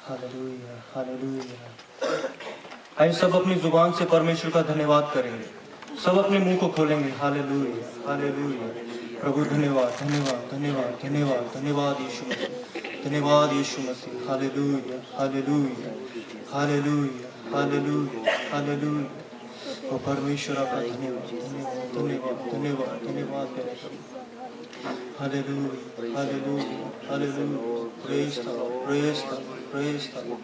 Hallelujah, hallelujah. आइए सब अपनी जुबान से परमेश्वर का धन्यवाद करेंगे, सब अपने मुंह को खोलेंगे। Hallelujah, hallelujah. प्रभु धन्यवाद, धन्यवाद, धन्यवाद, धन्यवाद, धन्यवाद यीशु मसीह, धन्यवाद Yeshu Masih. Hallelujah, hallelujah, hallelujah, hallelujah, hallelujah. ओ परमेश्वर आपका धन्यवाद, धन्यवाद, धन्यवाद, धन्यवाद, धन्यवाद मेरे प्रभु। Hallelujah, hallelujah, hallelujah. Praise the Lord, praise the Lord, praise the Lord,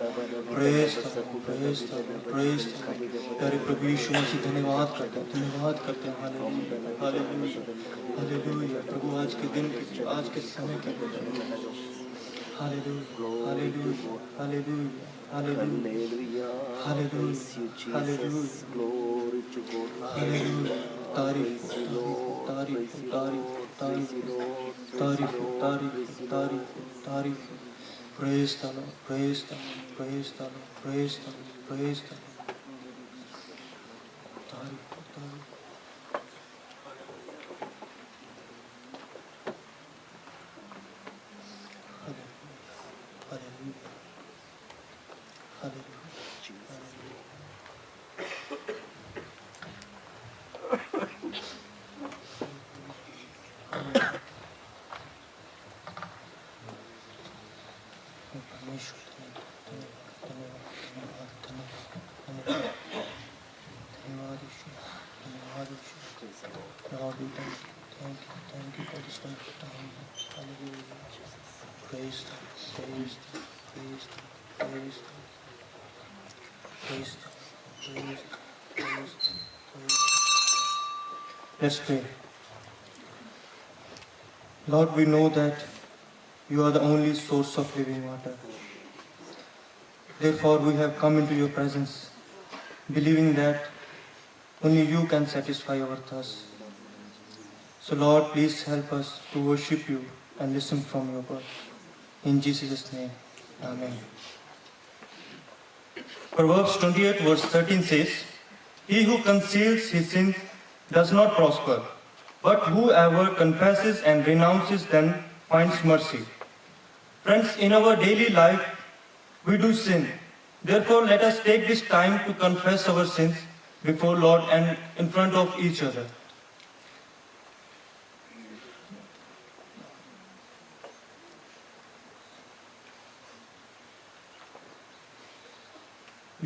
praise the Lord, praise the Lord, praise the Lord. प्यारे प्रभु यीशु मसीह धन्यवाद करते हैं, धन्यवाद करते हैं। Hallelujah, hallelujah, hallelujah. प्रभु आज के दिन के, आज के समय के लिए hallelujah, hallelujah, hallelujah, hallelujah, hallelujah, hallelujah, hallelujah. तारीफ, तारीफ, तारीफ, तारीफ, तारीफ, तारीफ, तारीफ, तारीफ। Praise the Lord, praise the Lord, praise the Lord, praise the Lord, praise the Lord. तारीफ, तारीफ। Hallelujah, hallelujah. Lord, we thank you for this wonderful time. Hallelujah. Praise the Lord, praise the Lord, praise the Lord, praise the Lord, praise the Lord, praise the Lord, praise the Lord. Let's pray. Lord, we know that you are the only source of living water. Therefore, we have come into your presence, believing that only you can satisfy our thirst. So Lord, please help us to worship you and listen from your word. In Jesus' name, Amen. Proverbs 28 verse 13 says, "He who conceals his sins does not prosper, but whoever confesses and renounces them finds mercy." Friends, in our daily life, we do sin. Therefore, let us take this time to confess our sins before Lord and in front of each other.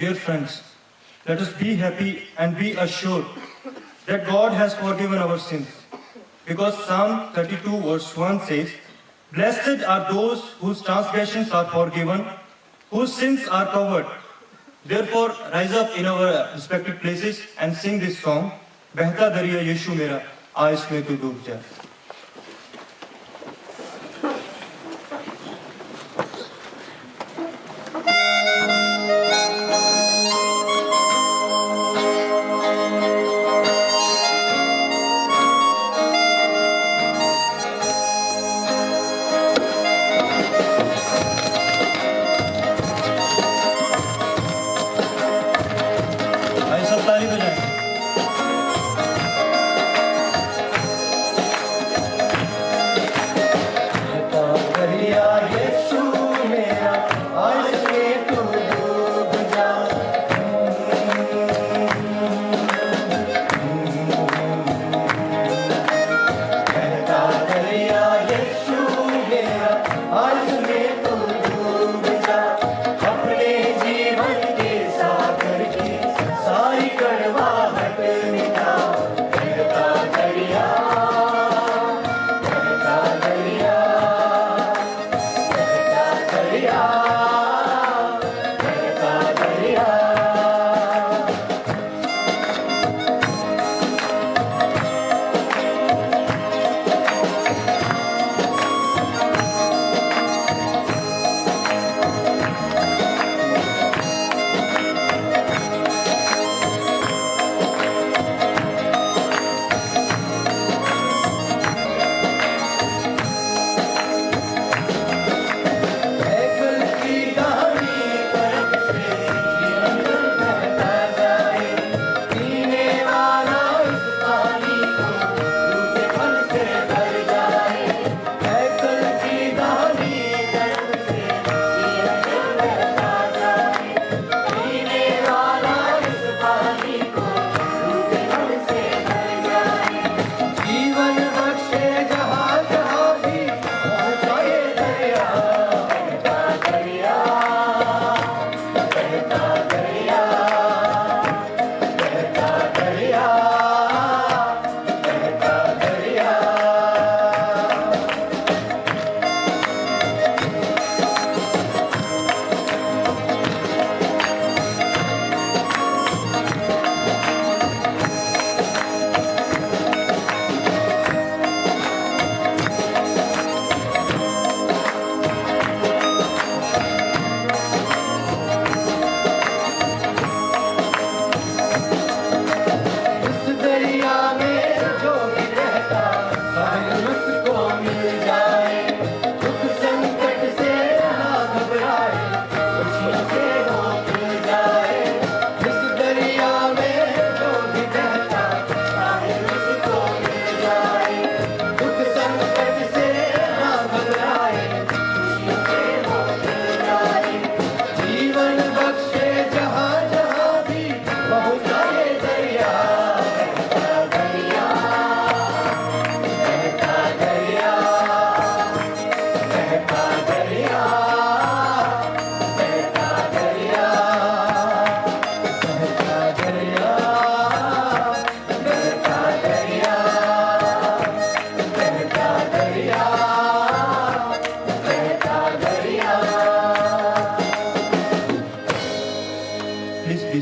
Dear friends, let us be happy and be assured that God has forgiven our sins. Because Psalm 32 verse 1 says, "Blessed are those whose transgressions are forgiven, whose sins are covered." Therefore, rise up in our respective places and sing this song, "बहता दरिया यीशु मेरा, आ इसमें तू डूब जा."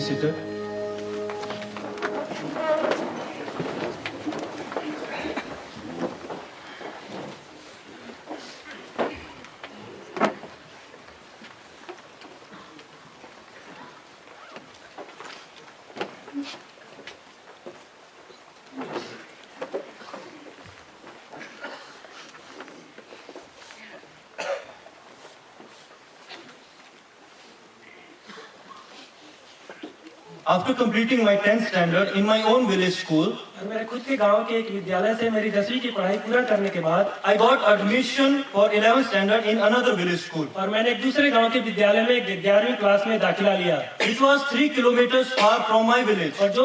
be seated. After completing my 10th standard in my own village school, और मेरे खुद के गांव के एक विद्यालय से मेरी 10वीं की पढ़ाई पूरा करने के बाद I got admission for 11th standard in another village school. और मैंने एक दूसरे गांव के विद्यालय में 11वीं क्लास में दाखिला लिया, It was 3 kilometers far from my village. और जो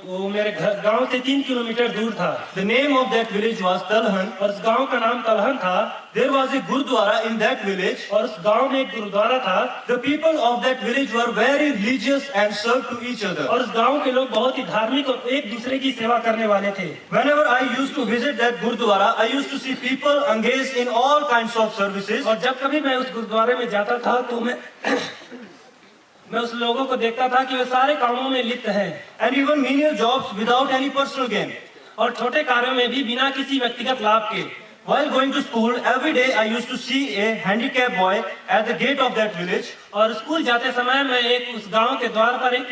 वो मेरे गांव से 3 किलोमीटर दूर था। The name of that village was Talhan. और उस गांव का नाम तलहन था। There was a gurdwara in that village. और उस गांव में एक गुरुद्वारा था। The people of that village were very religious and served to each other. और उस गांव के लोग बहुत ही धार्मिक और एक दूसरे की सेवा करने वाले थे। Whenever I used to visit that gurdwara, I used to see people engaged in all kinds of services. और जब कभी मैं उस गुरुद्वारे में जाता था तो मैं उस लोगों को देखता था कि वे सारे कामों में लिप्त हैं। And even menial jobs without any personal gain. और छोटे कार्यों में भी बिना किसी व्यक्तिगत लाभ के। While going to school, every day I used to see a handicapped boy at the gate of that village. और स्कूल जाते समय मैं एक उस गांव के द्वार पर एक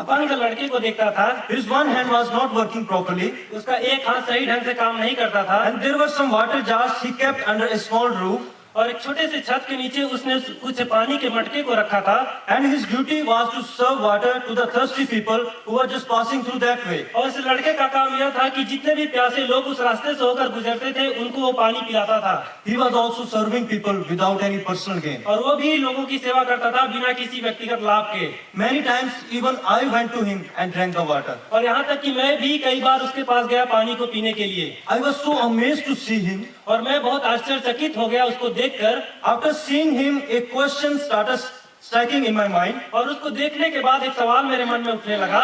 अपंग लड़के को देखता था। His one hand was not working properly. उसका एक हाथ सही ढंग से काम नहीं करता था। And there were some water jars he kept under a small roof. और एक छोटे से छत के नीचे उसने कुछ पानी के मटके को रखा था। And his duty was to serve water to the thirsty people who were just passing through that way. और इस लड़के का काम यह था कि जितने भी प्यासे लोग उस रास्ते से होकर गुजरते थे उनको वो पानी पिलाता था। He was also serving people without any personal gain. और वो भी लोगों की सेवा करता था बिना किसी व्यक्तिगत लाभ के। Many times even I went to him and drank the water. और यहाँ तक कि मैं भी कई बार उसके पास गया पानी को पीने के लिए। I was so amazed to see him. और मैं बहुत आश्चर्यचकित हो गया उसको देखकर। After seeing him, a question started striking in my mind. और उसको देखने के बाद एक सवाल मेरे मन में उठने लगा।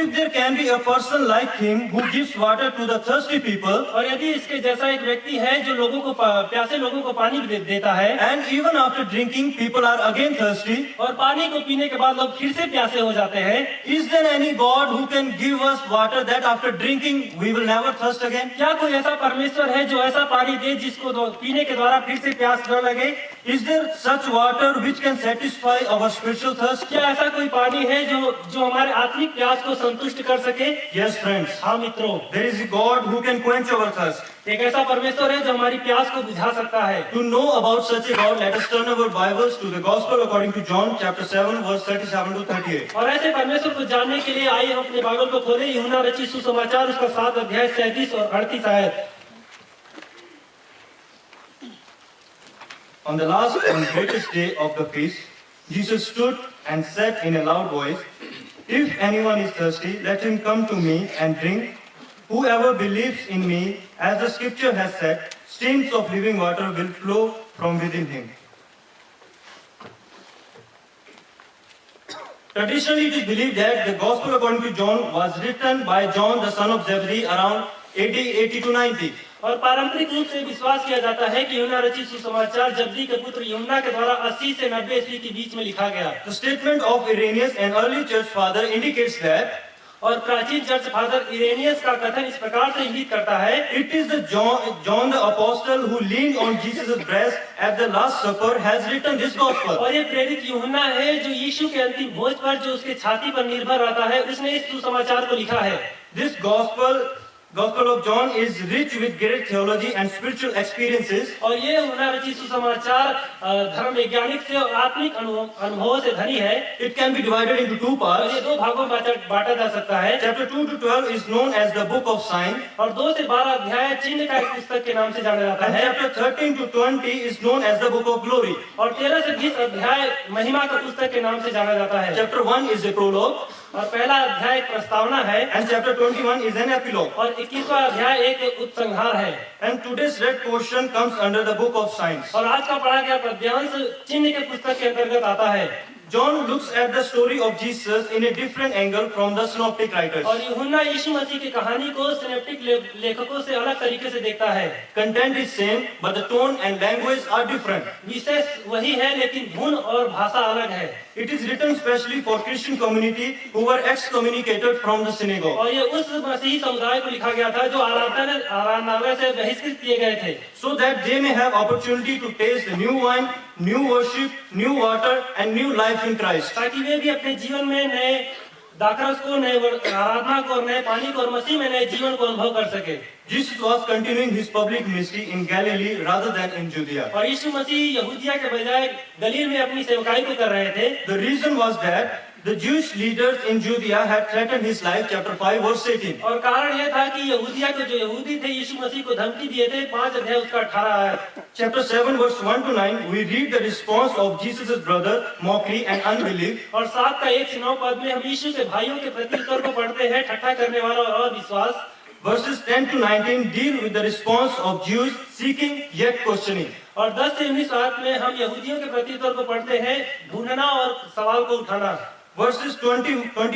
If there can be a person like him who gives water to the thirsty people, और यदि इसके जैसा एक व्यक्ति है जो लोगों को प्यासे लोगों को पानी देता है, and even after drinking people are again thirsty, और पानी को पीने के बाद लोग फिर से प्यासे हो जाते हैं, is there any God who can give us water that after drinking we will never thirst again? क्या कोई ऐसा परमेश्वर है जो ऐसा पानी दे जिसको पीने के द्वारा फिर से प्यास न लगे? Is there such water which can satisfy our spiritual thirst? क्या ऐसा कोई पानी है जो हमारे आत्मिक प्यास को संतुष्ट कर सके? Yes, friends. हाँ मित्रों, There is a God who can quench our thirst. एक ऐसा परमेश्वर है जो हमारी प्यास को बुझा सकता है। To know about such a God, let us turn our Bibles to the Gospel according to John, chapter 7, verse 37 to 38. और ऐसे परमेश्वर को जानने के लिए आइए हम अपने बाइबल को खोलें, यूहन्ना रचित सुसमाचार उसका 7 अध्याय 37 और 38 आयत। On the last and greatest day of the feast, Jesus stood and said in a loud voice, "If anyone is thirsty, let him come to me and drink. Whoever believes in me, as the scripture has said, streams of living water will flow from within him." Traditionally, it is believed that the Gospel according to John was written by John, the son of Zebedee, around AD 80 to 90. और पारंपरिक रूप से विश्वास किया जाता है कि यूहन्ना रचित सुसमाचार जब्दी के पुत्र यूहन्ना के द्वारा 80 से 90 ईस्वी के बीच में लिखा गया। The statement of Irenaeus, an early church father, indicates that और प्राचीन चर्च फादर इरेनियस का कथन इस प्रकार से इंगित करता है, it is the John the apostle who leaned on Jesus' breast at the last supper has written this gospel. और ये प्रेरित यूहन्ना है जो यीशु के अंतिम भोज पर जो उसके छाती पर निर्भर रहता है, उसने इस सुसमाचार को लिखा है। This Gospel of John is rich with great theology and spiritual experiences. और ये यूहन्ना रचित सुसमाचार धर्म वैज्ञानिक से और आत्मिक अनुभवों से धनी है। It can be divided into two और parts. ये दो भागों में बांटा जा सकता है। Chapter 2 to 12 is known as the book of signs. और 2 से 12 अध्याय चिन्ह का एक पुस्तक के नाम से जाना जाता And है। chapter 13 to 20 is known as the book of glory. और 13 से 20 अध्याय महिमा का पुस्तक के नाम से जाना जाता है। Chapter 1 is a prologue. और पहला अध्याय एक प्रस्तावना है। And chapter 21 is an epilogue. और 21वां अध्याय एक उपसंहार है। And today's read portion comes under the book of signs. और आज का पढ़ा गया पद्यांश चिन्ह के पुस्तक के अंतर्गत आता है। John looks at the story of Jesus in a different angle from the synoptic writers. और यूहन्ना यीशु मसीह की कहानी को सिनेप्टिक लेखकों से अलग तरीके से देखता है। Content is same, but the tone and language are different. विशेष वही है लेकिन धुन और भाषा अलग है। It is written specially for Christian community who were excommunicated from the synagogue, और ये उस मसीही समुदाय को लिखा गया था जो आराधनालय से बहिष्कृत किए गए थे, so that they may have opportunity to taste the new wine, new worship, new water, and new life in Christ. ताकि वे भी अपने जीवन में नए दाखरस को, नए आराधना को, नए पानी को और मसीह में नए जीवन को अनुभव कर सके। Jesus was continuing his public ministry in Galilee rather than in Judea. और यीशु मसीह यहूदिया के बजाय गलील में अपनी सेवकाई को कर रहे थे। The reason was that the Jewish leaders in Judea had threatened his life, chapter 5, verse 18. और कारण यह था कि यहूदिया के जो यहूदी थे यीशु मसीह को धमकी दिए थे। 5 अध्याय उसका 18 आयत। Chapter 7, verse 1 to 9, we read the response of Jesus' brother, mockery and unbelief. और 7 का 1 से 9 पद में हम यीशु के भाइयों के प्रत्युत्तर को पढ़ते हैं, ठट्ठा करने वाला और अविश्वास। Verses 10 to 19 deal with the response of Jews seeking yet questioning. और 10 से 19 आयत में हम यहूदियों के प्रत्युत्तर को पढ़ते हैं, ढूंढना और सवाल को उठाना। Verses 20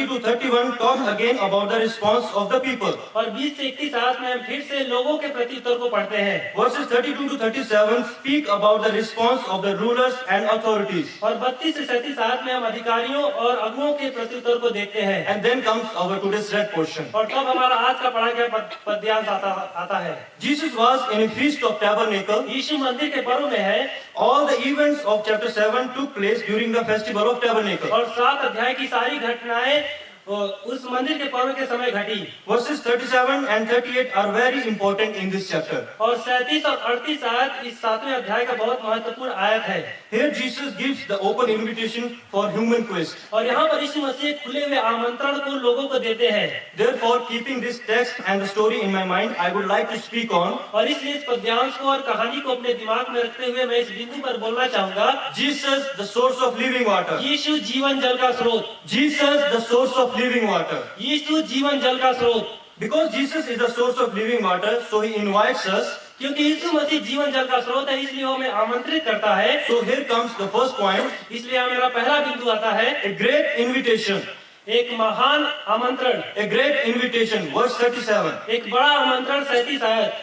to 31 talk again about the response of the people. और 20 से 31 आयत में हम फिर से लोगों के प्रत्युत्तर को पढ़ते हैं। Verses 32 to 37 speak about the response of the rulers and authorities. और 32 से 37 आयत में हम अधिकारियों और अगुओं के प्रत्युत्तर को देखते हैं। And then comes our today's read portion. और तब हमारा आज का पढ़ा गया पद्यांश आता है। Jesus was in a feast of tabernacle. यीशु मंदिर के पर्व में है। All the events of chapter 7 took place during the festival of tabernacle. और 7 अध्याय की सारी घटनाएं उस मंदिर के पर्व के समय घटी। Verses 37 and 38 are very important in this chapter. और 37 और 38 आयत इस 7वें अध्याय का बहुत महत्वपूर्ण आयत है। Here Jesus gives the open invitation for human quest. और यहाँ पर यीशु मसीह खुले हुए आमंत्रण को लोगों को देते हैं। Therefore, keeping this text and the story in my mind, I would like to speak on. और इसलिए इस पद्यांश को और कहानी को अपने दिमाग में रखते हुए मैं इस बिंदु पर बोलना चाहूँगा। Jesus, the source of living water. यीशु जीवन जल का स्रोत। Jesus, the source of living water. यीशु जीवन जल का स्रोत। Because Jesus is the source of living water, so he invites us. क्योंकि यीशु मसीह जीवन जल का स्रोत है, इसलिए वो हमें आमंत्रित करता है। So here comes the first point. इसलिए यहाँ मेरा पहला बिंदु आता है, A great invitation. एक महान आमंत्रण। A great invitation. Verse 37. एक बड़ा आमंत्रण 37 आयत।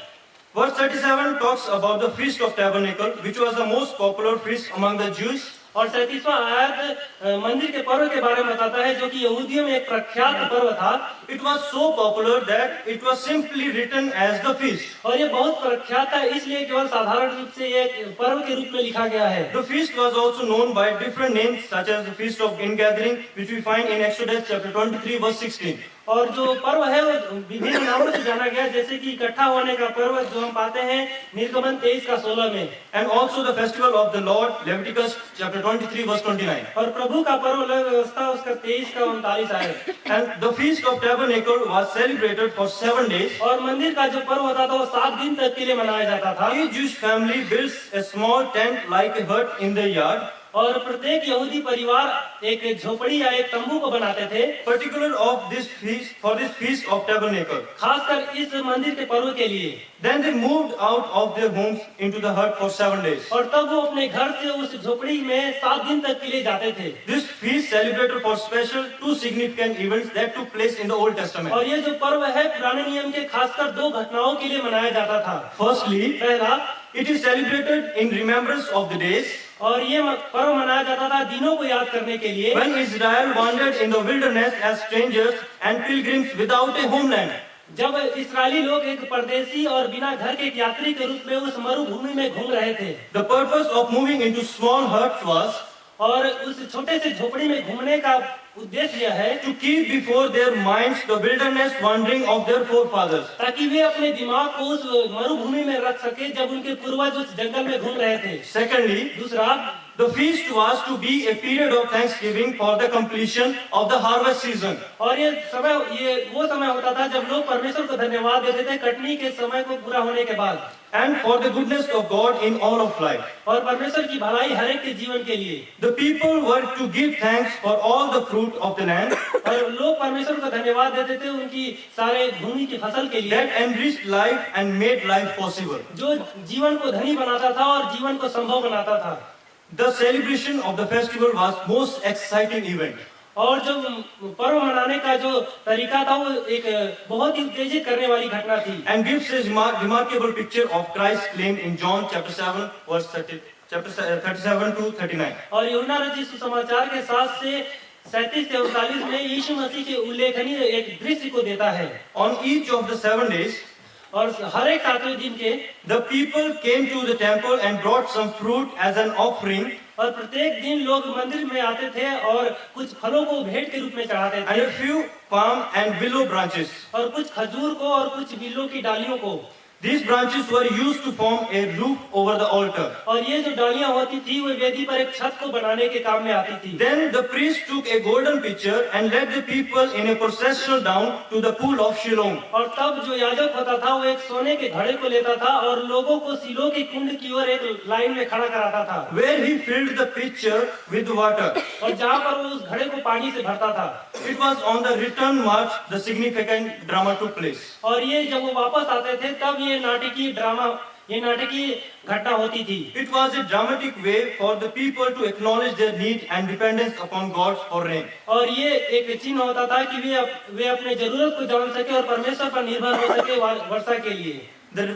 Verse 37 talks about the Feast of Tabernacle, which was the most popular feast among the Jews. और 37वां आयत मंदिर के पर्व के बारे में बताता है, जो कि यहूदियों में एक प्रख्यात पर्व था। It was so popular that it was simply written as the feast. और ये बहुत प्रख्यात है, इसलिए केवल साधारण रूप से एक पर्व के रूप में लिखा गया है। The feast was also known by different names, such as the Feast of Ingathering, which we find in Exodus chapter 23, verse 16. और जो पर्व है वो विभिन्न नामों से जाना गया, जैसे कि इकट्ठा होने का पर्व जो हम पाते हैं निर्गमन 23 का 16 में। And also the festival of the Lord, Leviticus chapter 23, verse 29. और प्रभु का पर्व व्यवस्था उसका 23 का 39 आयत। And the Feast of Tabernacle was celebrated for 7 days. और मंदिर का जो पर्व होता था वो 7 दिन तक के लिए मनाया जाता था। Each Jewish family builds a small tent like a hut in their yard. और प्रत्येक यहूदी परिवार एक झोपड़ी या एक तंबू को बनाते थे। Particular of this feast, for this Feast of Tabernacle. खासकर इस मंदिर के पर्व के लिए। Then they moved out of their homes into the hut for 7 days. और तब वो अपने घर से उस झोपड़ी में 7 दिन तक के लिए जाते थे। This feast celebrated for special 2 significant events that took place in the Old Testament. और ये जो पर्व है पुराने नियम के खासकर 2 घटनाओं के लिए मनाया जाता था। Firstly, पहला, it is celebrated in remembrance of the days और ये पर्व मनाया जाता था दिनों को याद करने के लिए, when Israel wandered in the wilderness as strangers and pilgrims without a homeland. जब इस्राएली लोग एक परदेसी और बिना घर के एक यात्री के रूप में उस मरुभूमि में घूम रहे थे। The purpose of moving into small huts was और उस छोटे से झोपड़ी में घूमने का उद्देश्य यह है to keep before their minds the wilderness wandering of their forefathers. ताकि वे अपने दिमाग को उस मरुभूमि में रख सके जब उनके पूर्वज उस जंगल में घूम रहे थे। Secondly, दूसरा, the feast was to be a period of thanksgiving for the completion of the harvest season. और ये वो समय होता था जब लोग परमेश्वर को धन्यवाद देते थे कटनी के समय को पूरा होने के बाद, And for the goodness of God in all of life. और परमेश्वर की भलाई हर एक के जीवन के लिए। The people were to give thanks for all the fruit of the land और लोग परमेश्वर को धन्यवाद देते थे उनकी सारे भूमि की फसल के लिए, that enriched life and made life possible. जो जीवन को धनी बनाता था और जीवन को संभव बनाता था। The celebration of the festival was most exciting event. और जो पर्व मनाने का जो तरीका था वो एक बहुत ही उत्तेजित करने वाली घटना थी। And gives a remarkable picture of Christ's claim in John chapter 7 verse 37 to 39. और यूहन्ना रचित सुसमाचार के 7 से 37 से 39 में यीशु मसीह के उल्लेखनीय एक दृश्य को देता है। On each of the 7 days, और हर एक 7वें दिन के the people came to the temple and brought some fruit as an offering, और प्रत्येक दिन लोग मंदिर में आते थे और कुछ फलों को भेंट के रूप में चढ़ाते and थे a few palm and willow branches. और कुछ खजूर को और कुछ बिल्लों की डालियों को। These branches were used to form a roof over the altar. और ये जो डालियां होती थी वो वेदी पर एक छत को बनाने के काम में आती थी। Then the priest took a golden pitcher and led the people in a procession down to the pool of Shiloh. और तब जो याजक होता था वो एक सोने के घड़े को लेता था और लोगों को सीलो के कुंड की ओर एक लाइन में खड़ा कराता था, Where he filled the pitcher with water. और जहाँ पर वो उस घड़े को पानी से भरता था। It was on the return march the significant drama took place. और ये जब वो वापस आते थे तब ये नाटकीय घटना होती थी। It was a dramatic way for the people to acknowledge their need and dependence upon God for rain. और ये एक चिन्ह होता था कि वे अपने जरूरत को जान सके और परमेश्वर पर निर्भर हो सके वर्षा के लिए। The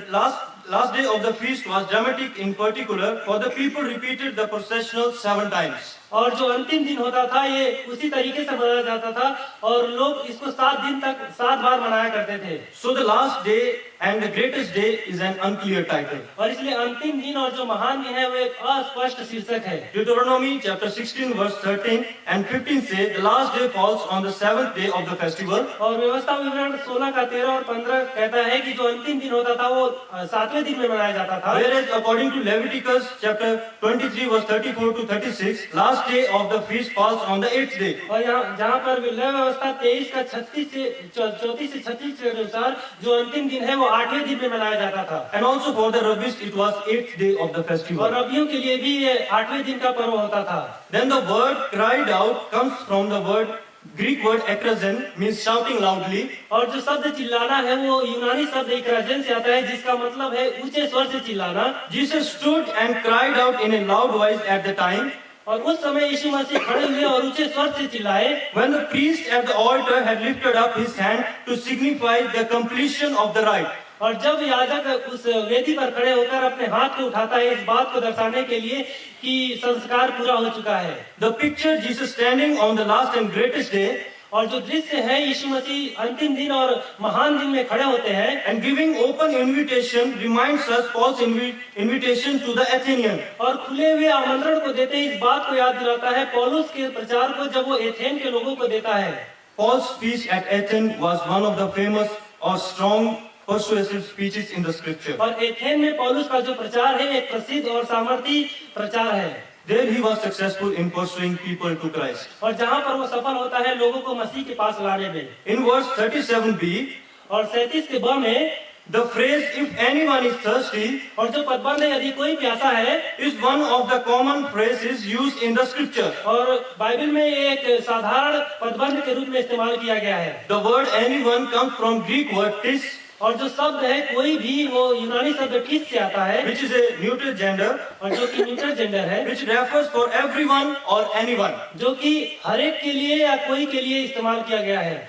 last day of the feast was dramatic in particular, for the people repeated the processional 7 times. और जो अंतिम दिन होता था ये उसी तरीके से मनाया जाता था और लोग इसको 7 दिन तक 7 बार मनाया करते थे। So the last day and the greatest day is an unclear title. और इसलिए अंतिम दिन और जो महान दिन है वो एक अस्पष्ट शीर्षक है। Deuteronomy chapter 16 verse 13 and 15 say the last day falls on the 7th day of the festival. और व्यवस्था विवरण 16 का 13 और 15 कहता है कि जो अंतिम दिन होता था वो 7वें दिन में मनाया जाता था। Whereas according to Leviticus chapter 23 verse 34 to 36, last day of the feast falls on the 8th day. और यहाँ जहाँ पर विलय व्यवस्था 23 का 34 से 36 के अनुसार जो अंतिम दिन है वो 8वें दिन में मनाया जाता था। And also for the rabbis it was 8th day of the और festival. रबियों के लिए भी ये 8वें दिन का पर्व होता था। Then the word cried out comes from the word Greek word ekrazin, means shouting loudly. और जो शब्द चिल्लाना है वो यूनानी शब्द इक्राजन से आता है जिसका मतलब है ऊंचे स्वर से चिल्लाना। Jesus stood and cried out in a loud voice at the time और उस समय यीशु मसीह खड़े हुए और ऊंचे स्वर से चिल्लाए when the priest at the altar had lifted up his hand to signify the completion of the rite. और जब याजक उस वेदी पर खड़े होकर अपने हाथ को उठाता है इस बात को दर्शाने के लिए कि संस्कार पूरा हो चुका है। The picture Jesus standing on the last and greatest day और जो दृश्य है यीशु मसीह अंतिम दिन और महान दिन में खड़े होते हैं and giving open invitation reminds us Paul's invitation to the Athenian. और खुले हुए आमंत्रण को देते इस बात को याद दिलाता है पौलुस के प्रचार को जब वो एथेन के लोगों को देता है। Paul's speech at Athens was one of the famous or strong persuasive speeches in the scripture. और एथेन में पौलुस का जो प्रचार है एक प्रसिद्ध और सामर्थी प्रचार है। There he was successful in pursuing people to Christ. और जहाँ पर वो सफल होता है लोगों को मसीह के पास लाने में। In verse 37b, और 37 के ब में the phrase "if anyone is thirsty" और जो पदबंध है यदि कोई प्यासा है is one of the common phrases used in the scripture. और बाइबल में ये एक साधारण पदबंध के रूप में इस्तेमाल किया गया है। The word anyone comes from Greek word tis, और जो शब्द है कोई भी वो यूनानी शब्द टिस से आता है which is a neuter gender, और जो कि न्यूट्रल जेंडर है which refers for everyone or anyone. जो कि हर एक के लिए या कोई के लिए इस्तेमाल किया गया है।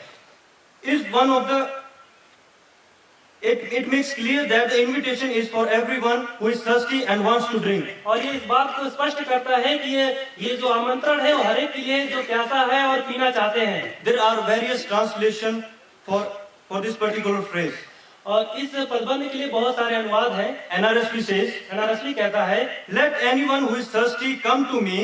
Is one of the it makes clear that the invitation is for everyone who is thirsty and wants to drink. और ये इस बात को स्पष्ट करता है कि ये जो आमंत्रण है वो हर एक के लिए जो प्यासा है और पीना चाहते हैं। There are various translations for this particular phrase. और इस पदबंध के लिए बहुत सारे अनुवाद हैं। NRSV says, NRSV कहता है "Let anyone who is thirsty come to me,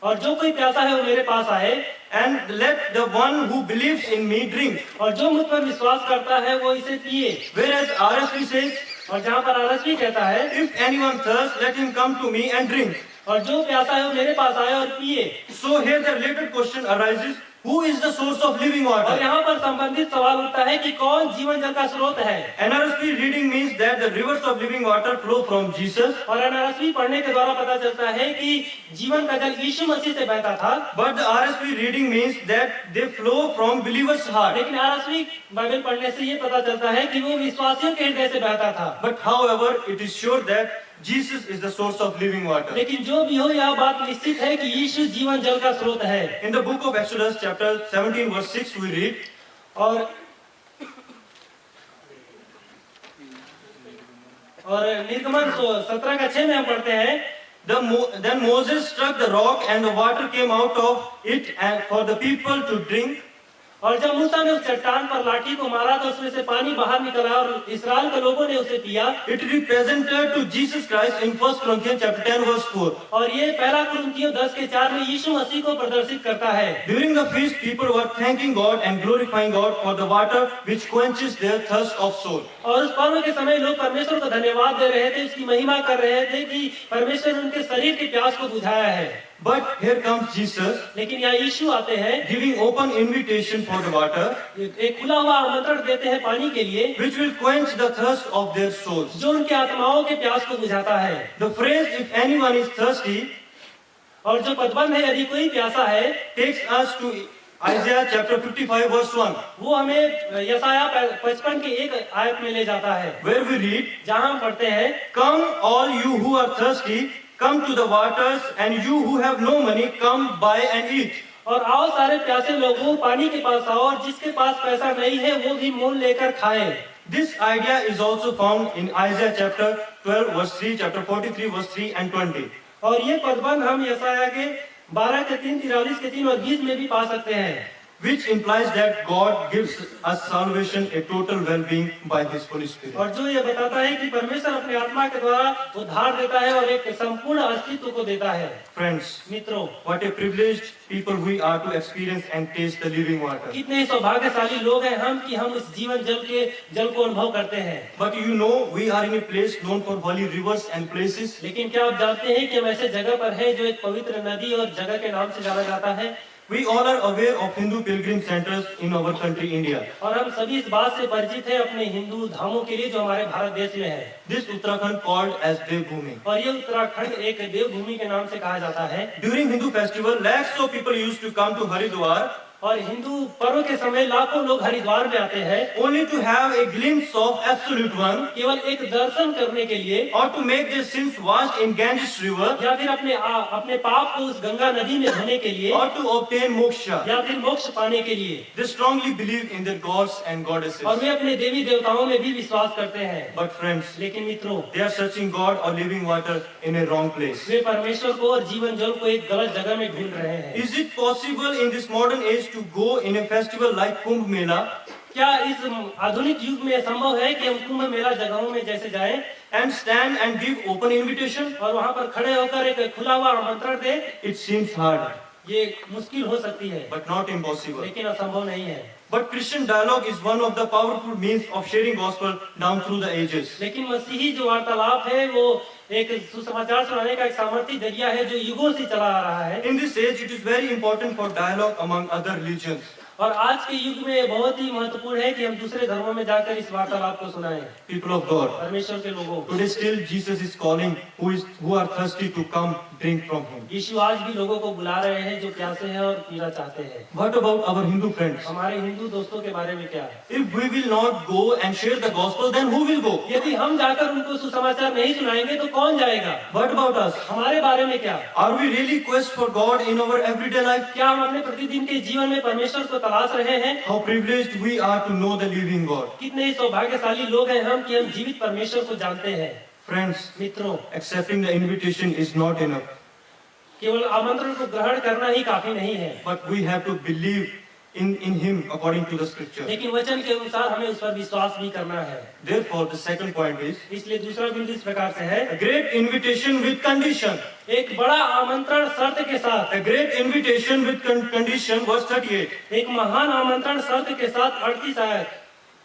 और जो कोई प्यासा है वो मेरे पास आए and let the one who believes in me drink." और जो मुझ पर विश्वास करता है वो इसे पिए। Whereas RSV says, और जहाँ पर RSV कहता है "If anyone thirsts, let him come to me and drink." और जो प्यासा है वो मेरे पास आए और पिए। So here the related question arises, who is the source of living और water? यहाँ पर संबंधित सवाल उठता है कि कौन जीवन जल का स्रोत है। NRSV reading means that the rivers of living water flow from Jesus, और NRSV पढ़ने के द्वारा पता चलता है कि जीवन का जल यीशु मसीह से बहता था। but the RSV reading means that they flow from believers' heart. लेकिन RSV बाइबल पढ़ने से ये पता चलता है कि वो विश्वासियों के हृदय से बहता था। But however, it is sure that Jesus is the source of living water. लेकिन जो भी हो, यह बात निश्चित है कि यीशु जीवन जल का स्रोत है। In the book of Exodus chapter 17 verse 6 we read, और निर्गमन 17 का 6 में हम पढ़ते हैं, Then Moses struck the rock and the water came out of it and for the people to drink. और जब मूसा ने उस चट्टान पर लाठी को मारा तो उसमें से पानी बाहर निकला और इस्राएल के लोगों ने उसे पिया। It represented to Jesus Christ in 1 Corinthians chapter 10 verse 4. और ये पहला कुरिन्थियों 10:4 में यीशु मसीह को प्रदर्शित करता है। During the feast, people were thanking God and glorifying God for the water which quenches their thirst of soul. और उस पर्व के समय लोग परमेश्वर को धन्यवाद दे रहे थे, उसकी महिमा कर रहे थे कि परमेश्वर ने उनके शरीर की प्यास को बुझाया है। But here comes Jesus, लेकिन यहाँ यीशु आते हैं, giving open invitation for the water, एक खुला हुआ आमंत्रण देते हैं पानी के लिए, which will quench the thirst of their souls. जो उनके आत्माओं के प्यास को बुझाता है। The phrase "if anyone is thirsty" और जो पदबंध है, यदि कोई प्यासा है, takes us to Isaiah chapter 55 verse 1, वो हमें यशायाह 55 के 1 आयत में ले जाता है, where we read, जहाँ हम पढ़ते हैं, "Come all you who are thirsty, come to the waters, and you who have no money, come buy and eat." और आओ सारे प्यासे लोगों, पानी के पास आओ, और जिसके पास पैसा नहीं है वो भी मोल लेकर खाए। This idea is also found in Isaiah chapter 12 verse 3, chapter 43 verse 3 and 20. और ये पदबंध हम यशायाह के 12 के 3, 43 के 3 और 20 में भी पा सकते हैं, Which implies that God gives us salvation, a total well-being by His Holy Spirit. और जो ये बताता है कि परमेश्वर अपने आत्मा के द्वारा उद्धार देता है और एक संपूर्ण अस्तित्व को देता है। Friends, मित्रों, what a privileged people we are to experience and taste the living water. कितने ही सौभाग्यशाली लोग हैं हम कि हम इस जीवन जल को अनुभव करते हैं। But you know, we are in a place known for holy rivers and places. लेकिन क्या आप जानते हैं कि हम ऐसे जगह पर हैं जो एक पवित्र नदी और जगह के नाम से जाना जाता है। We all are aware of Hindu pilgrim centers in our country, India. और हम सभी इस बात से परिचित हैं अपने हिंदू धामों के लिए जो हमारे भारत देश में है। This Uttarakhand called as Devbhumi. और ये उत्तराखंड एक देवभूमि के नाम से कहा जाता है। During Hindu festival, lakhs of people used to come to Haridwar और हिंदू पर्व के समय लाखों लोग हरिद्वार में आते हैं, only to have a glimpse of Absolute One, केवल एक दर्शन करने के लिए, or to make their sins washed in Ganges river, या फिर अपने पाप को उस गंगा नदी में धोने के लिए, or to obtain moksha. या फिर मोक्ष पाने के लिए। They strongly believe in their gods and goddesses. और वे अपने देवी देवताओं में भी विश्वास करते हैं। But friends, लेकिन मित्रों, they are searching God or living water in a wrong place. वे परमेश्वर को और जीवन जल को एक गलत जगह में ढूंढ रहे हैं। Is it possible in this modern age to go in a festival like Kumbh Mela क्या इस आधुनिक युग में संभव है कि हम कुंभ मेला जगहों में जैसे जाएं and stand and give open invitation? और वहां पर खड़े होकर एक खुला हुआ आमंत्रण दें? It seems hard, ये मुश्किल हो सकती है, but not impossible. लेकिन असंभव नहीं है। But Christian dialogue is one of the powerful means of sharing gospel down through the ages. लेकिन मसीही जो वार्तालाप है वो एक सुसमाचार सुनाने का एक सामर्थ्य जरिया है जो युगों से चला आ रहा है। In this age, it is very important for dialogue among other religions. और आज के युग में बहुत ही महत्वपूर्ण है कि हम दूसरे धर्मों में जाकर इस वार्तालाप को सुनाएं। People of God, परमेश्वर के लोगों, today still Jesus is calling who are thirsty to come drink from Him. यीशु आज भी लोगों को बुला रहे हैं जो प्यासे हैं और पीना चाहते हैं। What about our Hindu friends? हमारे हिंदू दोस्तों के बारे में क्या? If we will not go and share the gospel, then who will go? यदि हम जाकर उनको सुसमाचार नहीं सुनाएंगे तो कौन जाएगा? What about us? हमारे बारे में क्या? Are we really quest for God in our everyday life? क्या हम अपने प्रतिदिन के जीवन में परमेश्वर को तलाश रहे हैं? How privileged we are to know the living God. कितने ही सौभाग्यशाली लोग हैं हम कि हम जीवित परमेश्वर को जानते हैं। Friends, मित्रों, accepting the invitation is not enough, केवल आमंत्रण को ग्रहण करना ही काफी नहीं है, but we have to believe in Him according to the scripture. लेकिन वचन के अनुसार हमें उस पर विश्वास भी करना है। Therefore, the second point is इसलिए दूसरा बिंदु इस प्रकार से है, a great invitation with condition. एक बड़ा आमंत्रण शर्त के साथ। A great invitation with condition, verse 38. एक महान आमंत्रण शर्त के साथ 38 आयत।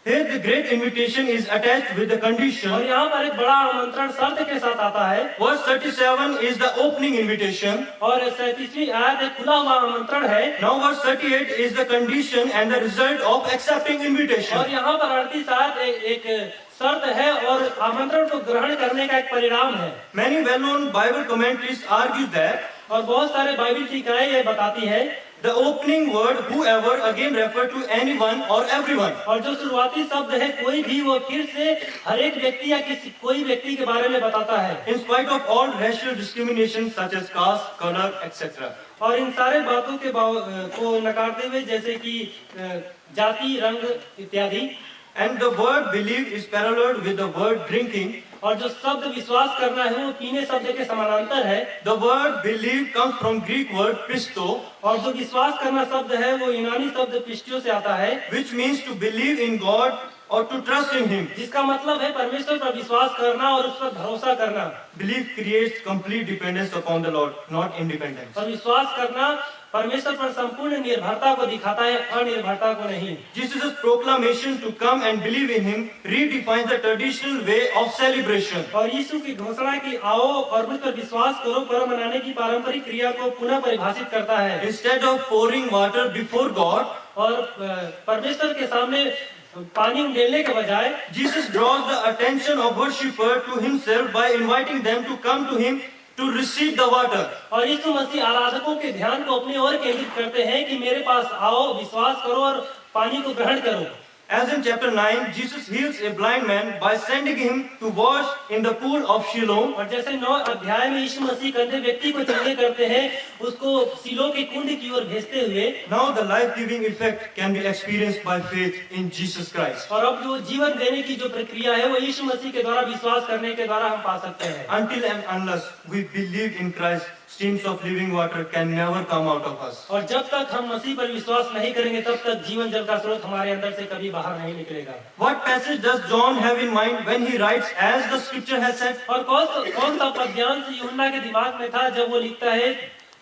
Here the great invitation is attached with the और condition. यहाँ पर एक बड़ा आमंत्रण शर्त के साथ आता है। Verse 37 is the opening invitation. और 37वीं आयत एक खुला हुआ आमंत्रण है। Now verse 38 is the condition and the result of accepting और invitation. यहाँ पर 38 आयत एक शर्त है और आमंत्रण को ग्रहण करने का एक परिणाम है। Many well-known Bible commentaries argue that और बहुत सारे बाइबल टीकाएं ये बताती है The opening word whoever again referred to anyone or everyone. और जो शुरुआती शब्द है कोई भी, वो फिर से हर एक व्यक्ति या किसी कोई व्यक्ति के बारे में बताता है। In spite of all racial discrimination such as caste, color, etc. और इन सारे बातों के को नकारते हुए, जैसे कि जाति, रंग इत्यादि। And the word believe is paralleled with the word drinking. और जो शब्द विश्वास करना है वो पीने शब्द के समानांतर है। The word believe comes from Greek word pisto, और जो विश्वास करना शब्द है वो यूनानी शब्द पिस्टियो से आता है, which means to believe in God or to trust in Him. जिसका मतलब है परमेश्वर पर विश्वास करना और उस पर भरोसा करना। Belief creates complete dependence upon the Lord, not independence. और विश्वास करना परमेश्वर पर संपूर्ण निर्भरता को दिखाता है, अनिर्भरता को नहीं। Jesus' proclamation to come and believe in Him redefines the traditional way of celebration. और यीशु की घोषणा की आओ और मुझ पर विश्वास करो पर्व मनाने की पारंपरिक क्रिया को पुनः परिभाषित करता है। Instead of pouring water before God, और परमेश्वर के सामने पानी उंडेलने के बजाय Jesus draws the attention of worshipper to Himself by inviting them to come to Him to receive the water. और यीशु मसीह आराधकों के ध्यान को अपनी ओर केंद्रित करते हैं कि मेरे पास आओ, विश्वास करो और पानी को ग्रहण करो। As in chapter 9, Jesus heals a blind man by sending him to wash in the pool of Siloam. और जैसे 9 अध्याय में यीशु मसीह कंधे व्यक्ति को चंगे करते हैं, उसको सिलो के कुंड की ओर भेजते हुए। Now the life-giving effect can be experienced by faith in Jesus Christ. और अब जो जीवन देने की जो प्रक्रिया है वो यीशु मसीह के द्वारा विश्वास करने के द्वारा हम पा सकते हैं। Until and unless we believe in Christ, streams of living water can never come out of us. और जब तक हम मसीह पर विश्वास नहीं करेंगे तब तक जीवन जल का स्रोत हमारे अंदर से कभी बाहर नहीं निकलेगा। What passage does John have in mind when he writes, as the scripture has said? और कौन सा पद्यांश यूहन्ना के दिमाग में था जब वो लिखता है,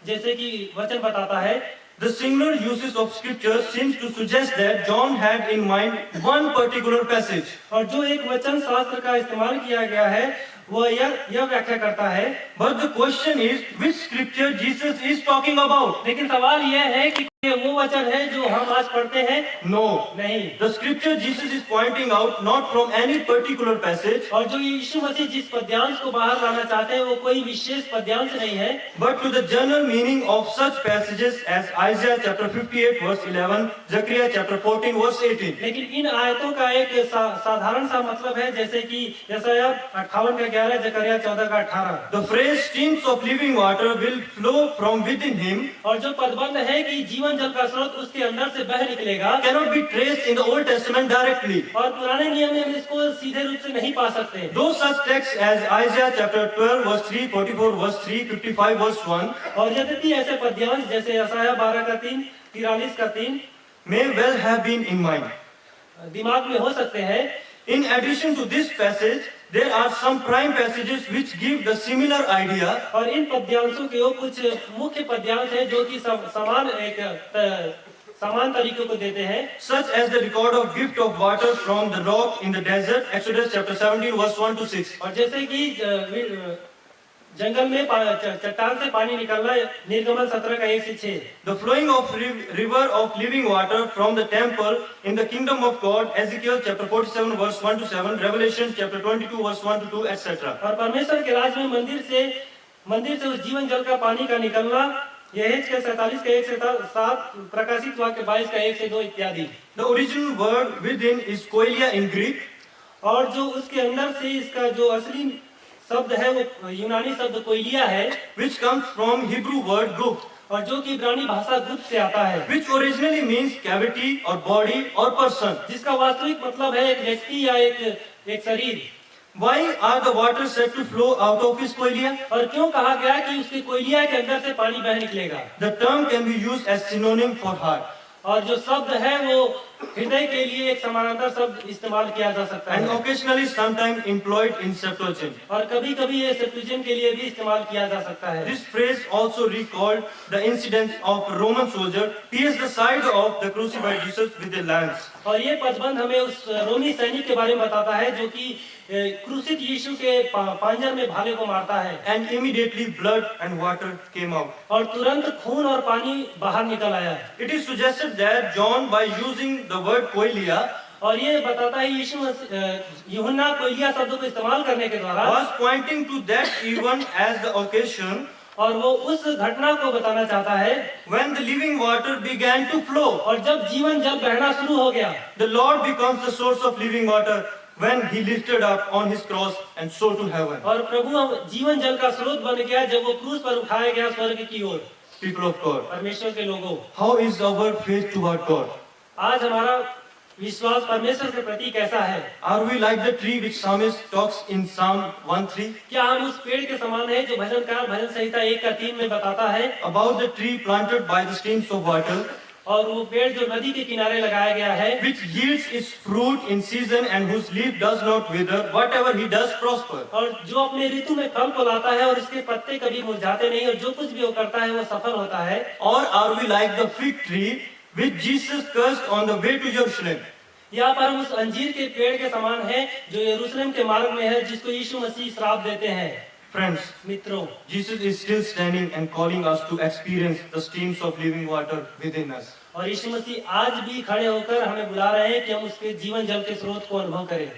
जैसे कि वचन बताता है। The singular uses of scripture seems to suggest that John had in mind one particular passage. और जो एक वचन शास्त्र का इस्तेमाल किया गया है वो यह व्याख्या करता है। But the question is, which scripture Jesus is talking about? लेकिन सवाल यह है कि वो वचन है जो हम आज पढ़ते हैं? No. नहीं। The scripture Jesus is pointing out not from any particular passage, और जो यीशु मसीह जिस पद्यांश को बाहर लाना चाहते हैं वो कोई विशेष पद्यांश नहीं है, but to the general meaning of such passages as Isaiah chapter 58 verse 11, Zechariah chapter 14 verse 18. लेकिन इन आयतों का एक साधारण सा मतलब है, जैसे कि यशायाह 58 का 11, जकरिया 14 का 18। The phrase streams of living water will flow from within him और जो पदबंध है कि जीवन जल का स्रोत उसके अंदर से बह निकलेगा, cannot be traced in the Old Testament directly. और पुराने नियम में हम इसको सीधे रूप से नहीं पा सकते। Though such texts as Isaiah chapter 12 verse 3, 44 verse 3, 55 verse 1 और यद्यपि ऐसे पद्यांश जैसे यशायाह 12 का 3, 43 का 3 may well have been in mind. दिमाग में हो सकते हैं, In addition to this passage, there are some prime passages which give the similar idea. और इन पद्यांशों के वो कुछ मुख्य पद्यांश हैं जो कि समान तरीकों को देते हैं, Such as the record of gift of water from the rock in the desert, Exodus chapter 17 verse 1 to 6. और जैसे कि जंगल में चट्टान से पानी निकलना, निर्गमन 17 का 1 से 6। The flowing of river of living water from the temple in the kingdom of God, Ezekiel chapter 47 verse 1 to 7, Revelation chapter 22 verse 1 to 2, etc. और परमेश्वर के राज में मंदिर से उस जीवन जल का पानी का निकलना, यहेज के 47 का 1 से 7, प्रकाशित वाक्य 22 का 1 से 2 इत्यादि। The original word within is koilia in Greek, और जो उसके अंदर से इसका जो असली शब्द है वो यूनानी शब्द कोइलिया है, which comes from Hebrew word guf, और जो कि इब्रानी भाषा गुप्त से आता है, which originally means cavity or body or person. जिसका वास्तविक मतलब है एक व्यक्ति या एक शरीर। Why are the waters said to flow out of his koilia? और क्यों कहा गया कि उसके कोइलिया के अंदर से पानी बह निकलेगा? The term can be used as synonym for heart. और जो शब्द है वो हृदय के लिए एक समानांतर शब्द इस्तेमाल किया जा सकता And है, occasionally sometimes employed in Septuagint. और कभी-कभी ये सेप्टुजिंट के लिए भी इस्तेमाल किया जा सकता है। This phrase also recalled the incidents of a Roman soldier pierced the side of the crucified Jesus with a lance. और ये पदबंध हमें उस रोमी सैनिक के बारे में बताता है जो कि क्रूसित यीशु के पांजर में भाले को मारता है, And immediately blood and water came out. और तुरंत खून और पानी बाहर निकल आया। It is suggested that John, by using the word koilia, और ये बताता है यूहन्ना कोइलिया शब्द को इस्तेमाल करने के द्वारा was pointing to that event as the occasion और वो उस घटना को बताना चाहता है When the living water began to flow, और जब जीवन जल बहना शुरू हो गया the Lord becomes the source of living water when he lifted up on his cross and so to heaven. और प्रभु हम जीवन जल का स्रोत बन गया जब वो क्रूस पर उठाया गया स्वर्ग की ओर। People of God, परमेश्वर के लोगों, how is our faith toward God? आज हमारा विश्वास परमेश्वर के प्रति कैसा है? Are we like the tree which psalmist talks in Psalm 1:3 क्या हम उस पेड़ के समान हैं जो भजनकार भजन संहिता 1:3 में बताता है? about the tree planted by the streams of water, और वो पेड़ जो नदी के किनारे लगाया गया है, which yields its fruit in season and whose leaf does not wither, whatever he does prosper? और जो अपने ऋतु में फल को लाता है और इसके पत्ते कभी मुरझाते नहीं और जो कुछ भी वो करता है वो सफल होता है? Or are we like the fig tree which Jesus cursed on the way to Jerusalem? या पर हम उस अंजीर के पेड़ के समान हैं जो यरूशलेम के मार्ग में है जिसको यीशु मसीह श्राप देते हैं? Friends, मित्रों, Jesus is still standing and calling us to experience the streams of living water within us. और यीशु मसीह आज भी खड़े होकर हमें बुला रहे हैं कि हम उसके जीवन जल के स्रोत को अनुभव करें।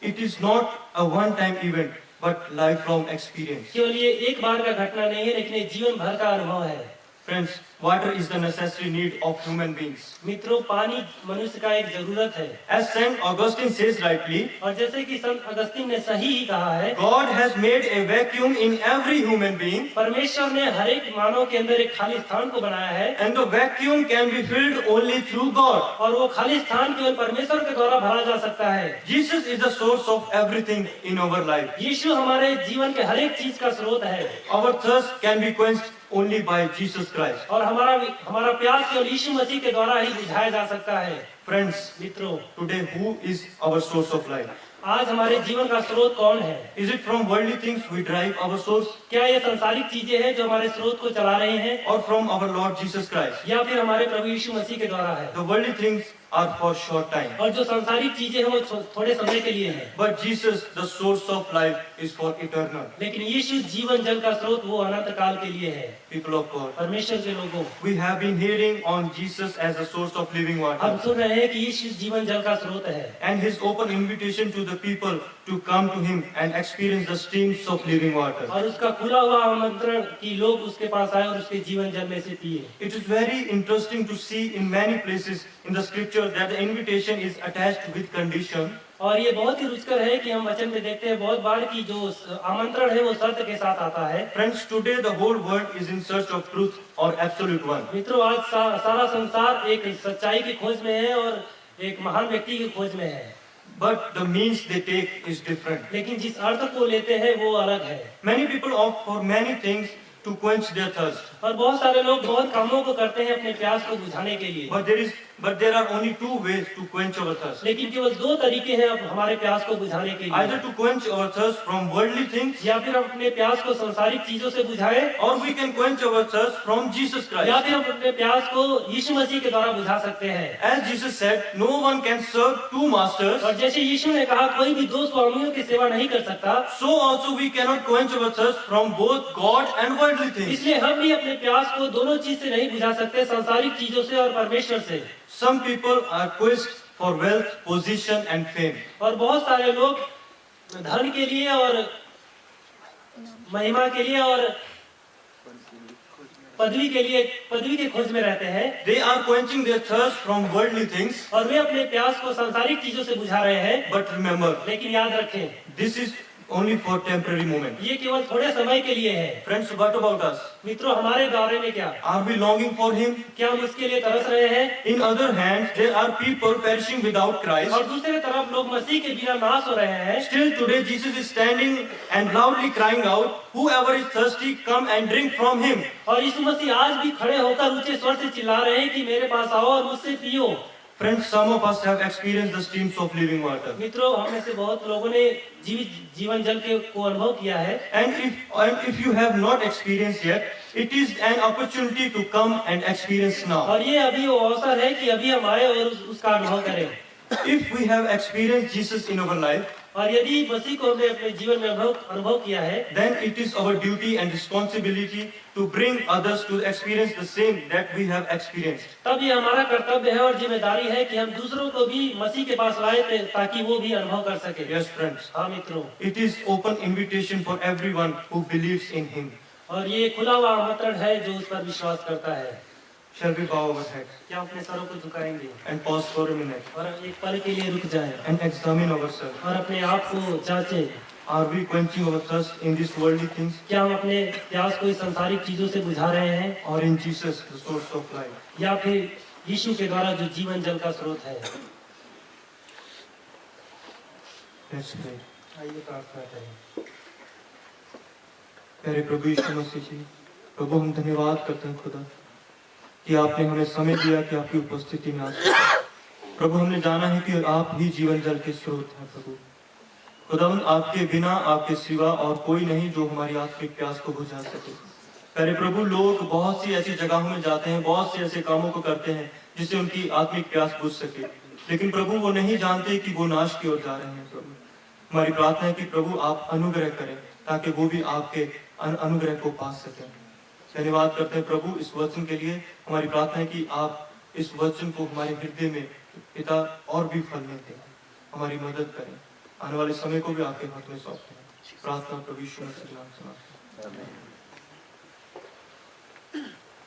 It is not a one-time event, but lifelong experience. केवल ये एक बार का घटना नहीं है लेकिन ये जीवन भर का अनुभव है। Friends, water is the necessary need of human beings. मित्रों, पानी मनुष्य का एक जरूरत है As Saint Augustine says rightly, और जैसे कि संत अगस्तीन ने सही ही कहा है, God has made a vacuum in every human being, परमेश्वर ने हर एक मानव के अंदर एक खाली स्थान को बनाया है and the vacuum can be filled only through God. और वो खाली स्थान केवल परमेश्वर के द्वारा भरा जा सकता है। Jesus is the source of everything in our life. यीशु हमारे जीवन के हर एक चीज का स्रोत है Our thirst can be quenched only by Jesus Christ. और हमारा प्यास केवल यीशु मसीह के द्वारा ही बुझाया जा सकता है। Friends, मित्रों, today who is our source of life? आज हमारे जीवन का स्रोत कौन है? Is it from worldly things we drive our source, क्या ये संसारिक चीजें हैं जो हमारे स्रोत को चला रही हैं or from our Lord Jesus Christ? या फिर हमारे प्रभु यीशु मसीह के द्वारा है? The worldly things are for short time, और जो संसारिक चीजें हैं वो थोड़े समय के लिए हैं, but Jesus, the source of life, is for eternal. लेकिन यीशु जीवन जल का स्रोत वो अनंत काल के लिए है। People of God, परमेश्वर के लोगों, we have been hearing on Jesus as the source of living हम water, सुन रहे हैं कि यीशु जीवन जल का स्रोत है and his open invitation to the people to come to him and experience the streams of living water. और उसका खुला हुआ आमंत्रण कि लोग उसके पास आए और उसके जीवन जल में से पिए। It is very interesting to see in many places in the scripture that the invitation is attached with condition. और ये बहुत ही रुचिकर है कि हम वचन में देखते हैं बहुत बार कि जो आमंत्रण है वो शर्त के साथ आता है। Friends, today the whole world is in search of truth or absolute one. मित्रों, आज सारा संसार एक सच्चाई की खोज में है और एक महान व्यक्ति की खोज में है, But the means they take is different. लेकिन जिस अर्थ को लेते हैं वो अलग है। Many people opt for many things to quench their thirst. और बहुत सारे लोग बहुत कामों को करते हैं अपने प्यास को बुझाने के लिए, But there are only two ways to quench our thirst. लेकिन केवल दो तरीके हैं अब हमारे प्यास को बुझाने के लिए। Either to quench our thirst from worldly things, या फिर हम अपने प्यास को संसारिक चीजों से बुझाएं, or we can quench our thirst from Jesus या Christ. फिर हम अपने प्यास को यीशु मसीह के द्वारा बुझा सकते हैं। As Jesus said, no one can serve two masters. और जैसे यीशु ने कहा कोई भी दो स्वामियों की सेवा नहीं कर सकता, So also we cannot quench our thirst from both God and worldly things. इसलिए हम भी अपने प्यास को दोनों चीज से नहीं बुझा सकते, संसारिक चीजों से और परमेश्वर से। Some people are quest for wealth, position and fame. और बहुत सारे लोग धन के लिए और महिमा के लिए और पदवी के खोज में रहते हैं, They are quenching their thirst from worldly things. और वे अपने प्यास को संसारिक चीजों से बुझा रहे हैं। But remember, लेकिन याद रखें, this is only for temporary moment. ये केवल थोड़े समय के लिए है। Friends, what about us? मित्रों, हमारे बारे में क्या? Are we longing for Him? क्या हम उसके लिए तरस रहे हैं? In other hands, there are people perishing without Christ. और दूसरी तरफ लोग मसीह के बिना नाश हो रहे हैं। Still today, Jesus is standing and loudly crying out, "Whoever is thirsty, come and drink from Him." और यीशु मसीह आज भी खड़े होकर ऊंचे स्वर से चिल्ला रहे हैं कि मेरे पास आओ और मुझसे पियो। Friends, some of us have experienced the streams of living water. मित्रों, हम में से बहुत लोगों ने जीवन जल को अनुभव किया है। And if you have not experienced yet, it is an opportunity to come and experience now. और ये अभी वो अवसर है कि अभी हम आए और उसका अनुभव करें। If we have experienced Jesus in our life, और यदि मसीह को हमने अपने जीवन में अनुभव किया है, then it is our duty and responsibility to bring others to experience the same that we have experienced. तब ये हमारा कर्तव्य है और जिम्मेदारी है कि हम दूसरों को भी मसीह के पास लाए ताकि वो भी अनुभव कर सके। Yes, friends. हाँ मित्रों, It is open invitation for everyone who believes in Him. और ये खुला हुआ आमंत्रण है जो उस पर विश्वास करता है। Shall we bow our heads क्या अपने सरों को झुकाएंगे and pause for a minute और एक पल के लिए रुक जाएं and examine ourselves? और अपने आप को जांचें। Are we quenching our thirst in these worldly things क्या हम अपने प्यास को इस सांसारिक चीजों से बुझा रहे हैं or in Jesus, the source of life? या फिर यीशु के द्वारा जो जीवन जल का स्रोत है? Let's pray. आइए प्रार्थना करें। प्यारे प्रभु यीशु मसीह जी, प्रभु हम धन्यवाद करते हैं खुदा कि आपने हमें समय दिया कि आपकी उपस्थिति में आ सके। प्रभु हमने जाना है कि आप ही जीवन जल के स्रोत हैं प्रभु। खुदावंद आपके बिना आपके सिवा और कोई नहीं जो हमारी आत्मिक प्यास को बुझा सके। प्यारे प्रभु लोग बहुत सी ऐसी जगहों में जाते हैं, बहुत से ऐसे कामों को करते हैं जिससे उनकी आत्मिक प्यास बुझ सके, लेकिन प्रभु वो नहीं जानते कि वो नाश की ओर जा रहे हैं। प्रभु हमारी प्रार्थना है कि प्रभु आप अनुग्रह करें ताकि वो भी आपके अनुग्रह को पा सकें। धन्यवाद करते हैं प्रभु इस वचन के लिए। हमारी प्रार्थना है कि आप इस वचन को हमारे हृदय में पिता और भी फलने दें, हमारी मदद करें। आने वाले समय को भी आपके हाथ में सौंपते हैं। प्रार्थना प्रभु यीशु मसीह के नाम से मांगते हैं।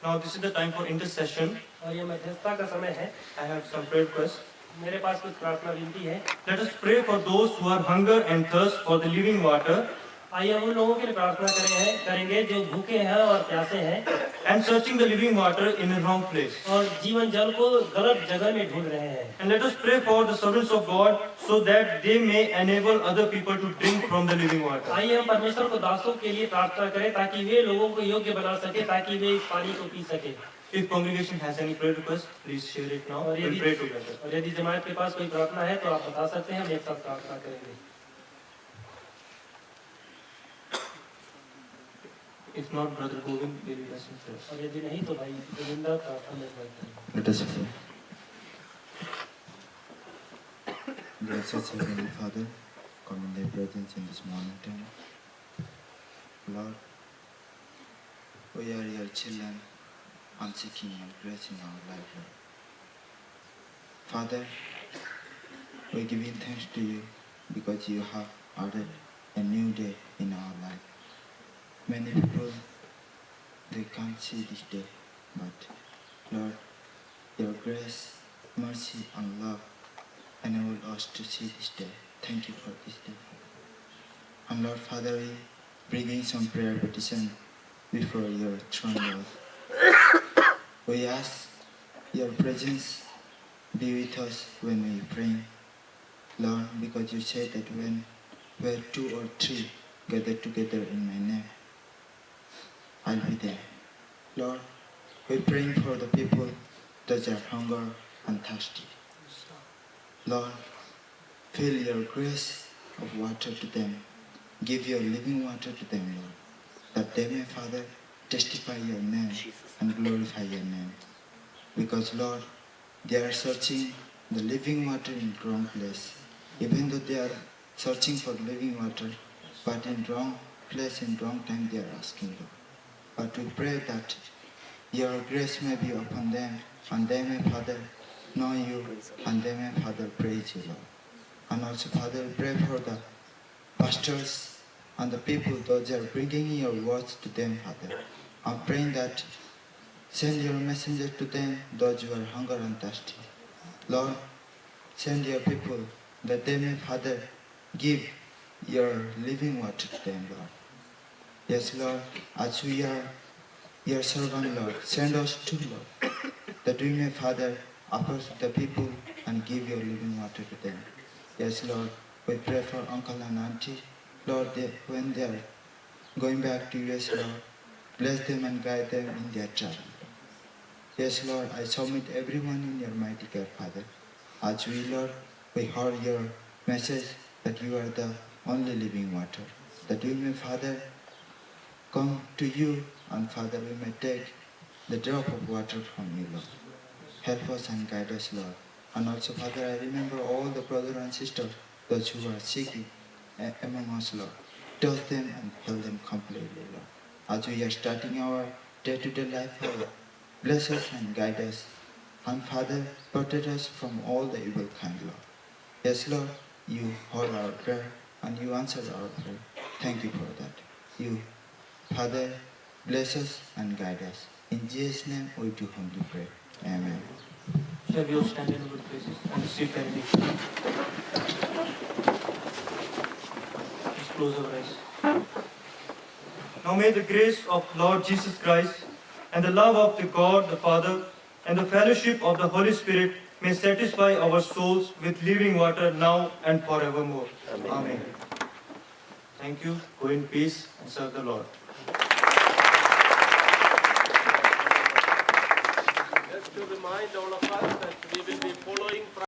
Now this is the time for intercession. और ये मध्यस्थता का समय है। I have some prayer requests. मेरे पास कुछ प्रार्थना विनती है। Let us pray for those who are hunger and thirst for the living water आइए हम उन लोगों के लिए प्रार्थना करेंगे जो भूखे हैं और प्यासे हैं and searching the living water in a wrong place. और जीवन जल को गलत जगह में ढूंढ रहे हैं। And let us pray for the servants of God so that they may enable other people to drink from the living water. आइए हम परमेश्वर को दासों के लिए प्रार्थना करें ताकि वे लोगों को योग्य बना सके, ताकि वे इस पानी को पी सके। If congregation has any prayer request, please share it now. और We'll pray together. यदि जमात के पास कोई प्रार्थना है तो आप बता सकते हैं, हम एक साथ प्रार्थना करेंगे। If not, Brother Govind will lead us in prayer. और यदि नहीं तो भाई गोविंदा प्रार्थना में करेंगे। Let us pray. Gracious Heavenly Father, come in Thy presence in this morning time. Lord, we are your children and seeking your grace in our life, Lord. Father, we give you thanks to you because you have added a new day in our life. Many people, they can't see this day, but Lord, your grace, mercy and love enable us to see this day. Thank you for this day. And Lord Father, we bringing some prayer petition before your throne, Lord. We ask your presence be with us when we pray, Lord, because you said that where 2 or 3 gather together in my name, I'll be there. Lord, we're praying for the people that are hunger and thirsty. Lord, fill your grace of water to them. Give your living water to them, Lord, that they may, Father, testify your name and glorify your name. Because, Lord, they are searching the living water in wrong place. Even though they are searching for living water, but in wrong place, in wrong time, they are asking, Lord. But we pray that your grace may be upon them, and they may, Father, know you, and they may, Father, praise you, Lord. And also, Father, we pray for the pastors and the people, those who are bringing your words to them, Father. I'm praying that send your messenger to them, those who are hunger and thirsty. Lord, send your people that they may, Father, give your living water to them, Lord. Yes, Lord, as we are your servant, Lord, send us too, Lord, that we may, Father, approach the people and give your living water to them. Yes, Lord, we pray for uncle and auntie, Lord, when they are going back to US, Lord, bless them and guide them in their travel. Yes, Lord, I submit everyone in your mighty care, Father. As we, Lord, we heard your message that you are the only living water, that we may, Father, come to you, and Father, we may take the drop of water from you, Lord. Help us and guide us, Lord. And also, Father, I remember all the brothers and sisters, those who are sick among us, Lord. Touch them and heal them completely, Lord. As we are starting our day-to-day life, Lord, bless us and guide us. And Father, protect us from all the evil kind, Lord. Yes, Lord, you heard our prayer and you answered our prayer. Thank you for that. You, Father, bless us and guide us. In Jesus' name we do humbly pray. Amen. Shall we all stand in our places and sit and kneel? Let's close our eyes. Now may the grace of Lord Jesus Christ and the love of the God the Father and the fellowship of the Holy Spirit may satisfy our souls with living water now and forevermore. Amen. Thank you. Go in peace and serve the Lord. Just to remind all of us that we will be following